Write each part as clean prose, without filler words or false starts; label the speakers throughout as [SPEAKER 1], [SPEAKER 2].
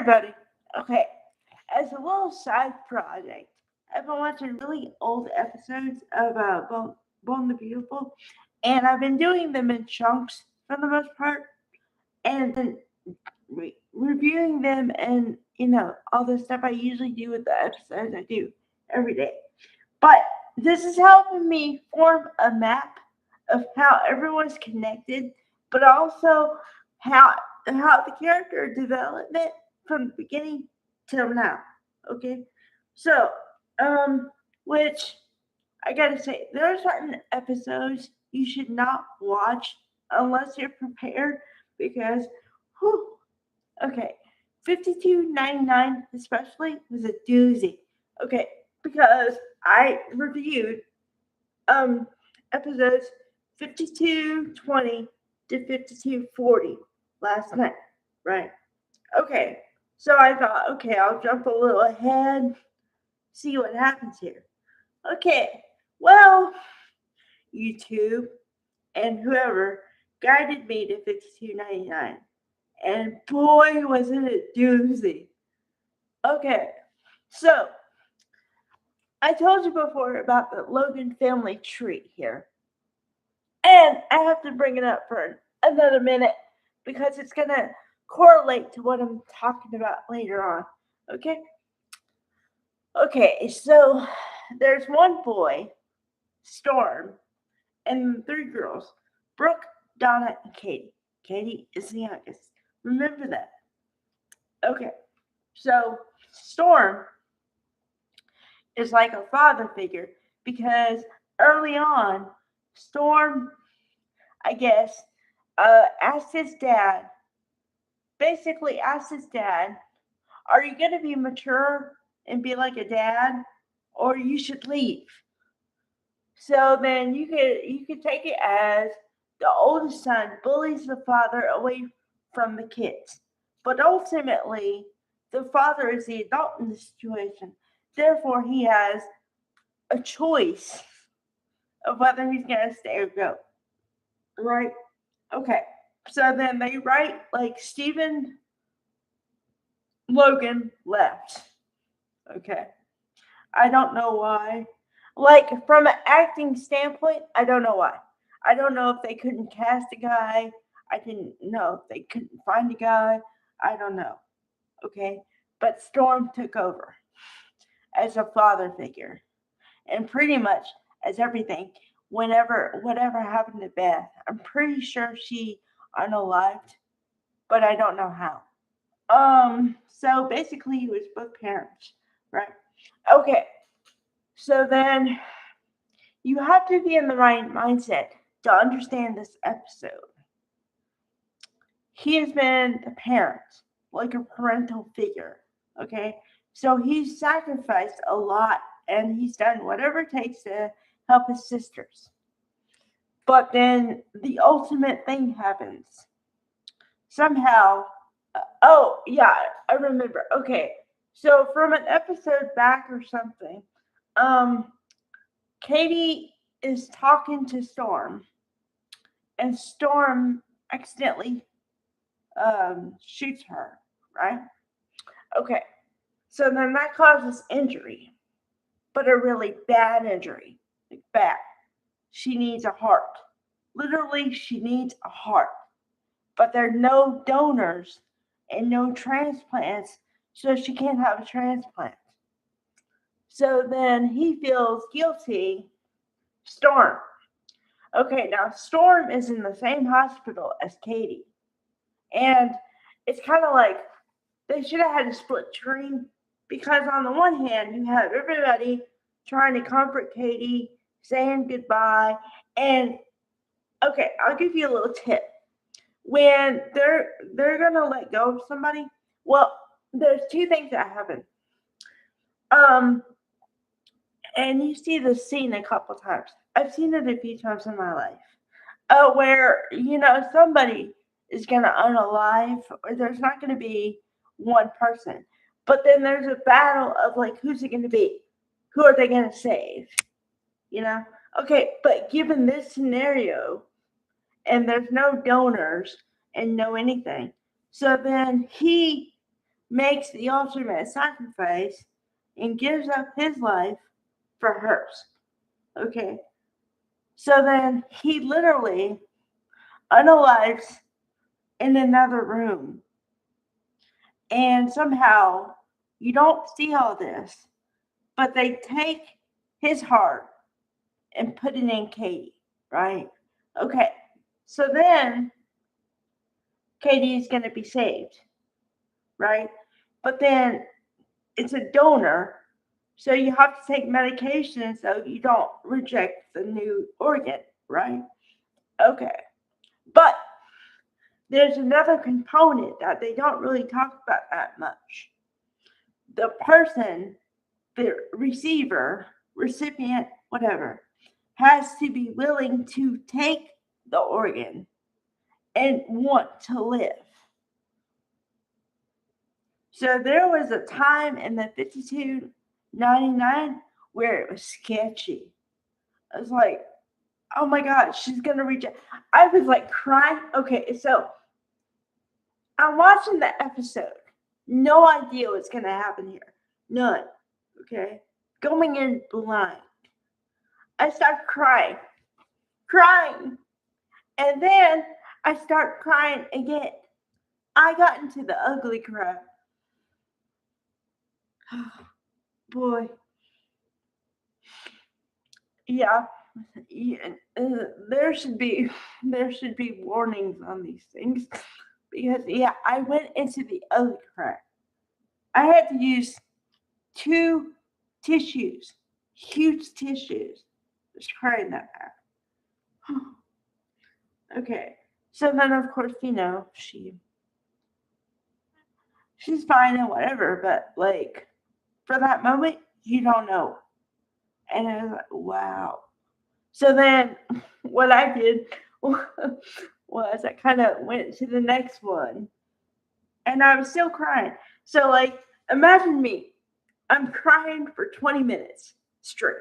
[SPEAKER 1] everybody. Okay, as a little side project, I've been watching really old episodes of Bone the Beautiful, and I've been doing them in chunks for the most part, and then reviewing them and all the stuff I usually do with the episodes I do every day. But this is helping me form a map of how everyone's connected, but also how the character development from the beginning till now. Okay, so which I gotta say, there are certain episodes you should not watch unless you're prepared because, whew, okay, 52.99 especially was a doozy. Okay, because I reviewed um episodes 52:20 to 52:40 last night, right? Okay, so I thought, okay, I'll jump a little ahead, see what happens here. Okay, well, YouTube and whoever guided me to 52.99, and boy, was it a doozy. Okay, so I told you before about the Logan family tree here. And I have to bring it up for another minute because it's going to correlate to what I'm talking about later on. Okay? Okay, so there's one boy, Storm, and three girls, Brooke, Donna, and Katie. Katie is the youngest. Remember that. Okay, so Storm is like a father figure because early on, Storm, I guess, asked his dad, basically asked his dad, are you going to be mature and be like a dad, or you should leave? So then you could take it as the oldest son bullies the father away from the kids. But ultimately, the father is the adult in the situation. Therefore, he has a choice of whether he's going to stay or go. Right? Okay. So then they write like Stephen Logan left. Okay. I don't know why. Like from an acting standpoint, I don't know why. I don't know if they couldn't cast a guy. I didn't know if they couldn't find a guy. I don't know. Okay. But Storm took over as a father figure and pretty much as everything. Whenever whatever happened to Beth, I'm pretty sure she unalived, but I don't know how. So basically he was both parents, right? Okay. So then you have to be in the right mindset to understand this episode. He has been the parent, like a parental figure. Okay. So he's sacrificed a lot and he's done whatever it takes to help his sisters. But then the ultimate thing happens. Somehow, oh, yeah, I remember. Okay. So from an episode back or something, um, Katie is talking to Storm, and Storm accidentally shoots her, right? Okay, so then that causes injury, but a really bad injury, like bad. She needs a heart. Literally, she needs a heart, but there are no donors and no transplants, so she can't have a transplant. So then he feels guilty. Storm. Okay, now Storm is in the same hospital as Katie. And it's kind of like they should have had a split screen because, on the one hand, you have everybody trying to comfort Katie, saying goodbye. And okay, I'll give you a little tip. When they're gonna let go of somebody, well, there's two things that happen. Um, and you see this scene a couple times. I've seen it a few times in my life. Where somebody is gonna unalive, or there's not gonna be one person, but then there's a battle of like who's it gonna be? Who are they gonna save? You know? Okay, but given this scenario, and there's no donors and no anything, so then he makes the ultimate sacrifice and gives up his life for hers. Okay. So then he literally unalives in another room. And somehow you don't see all this, but they take his heart and put it in Katie, right? Okay. So then Katie is going to be saved, right? But then it's a donor, so you have to take medication so you don't reject the new organ, right? Okay. But there's another component that they don't really talk about that much. The person, the receiver, recipient, whatever, has to be willing to take the organ and want to live. So there was a time in the 5299 where it was sketchy. I was like, oh my God, she's going to reject. I was like crying. Okay, so I'm watching the episode. No idea what's going to happen here. None. Okay. Going in blind. I start crying. And then I start crying again. I got into the ugly cry. Boy. Yeah. There should be warnings on these things because I went into the ugly cry. I had to use 2 tissues, huge tissues, just crying that bad. Okay, so then of course she's fine and whatever, but like for that moment you don't know, and I was like, wow. So then what I did was I kind of went to the next one, and I was still crying. So like imagine me, I'm crying for 20 minutes straight.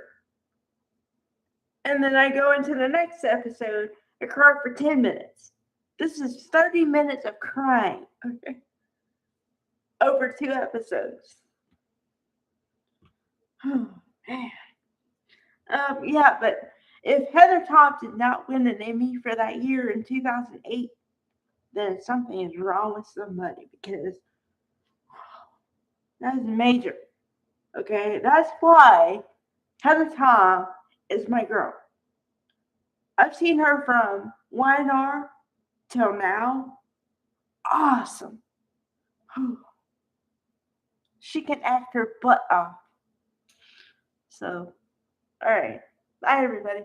[SPEAKER 1] And then I go into the next episode, I cry for 10 minutes. This is 30 minutes of crying, okay? Over 2 episodes. Oh, man. Yeah, but if Heather Tom did not win an Emmy for that year in 2008, then something is wrong with somebody because that is major. Okay, that's why Heather Tom is my girl. I've seen her from YNR till now. Awesome. She can act her butt off. So, all right. Bye, everybody.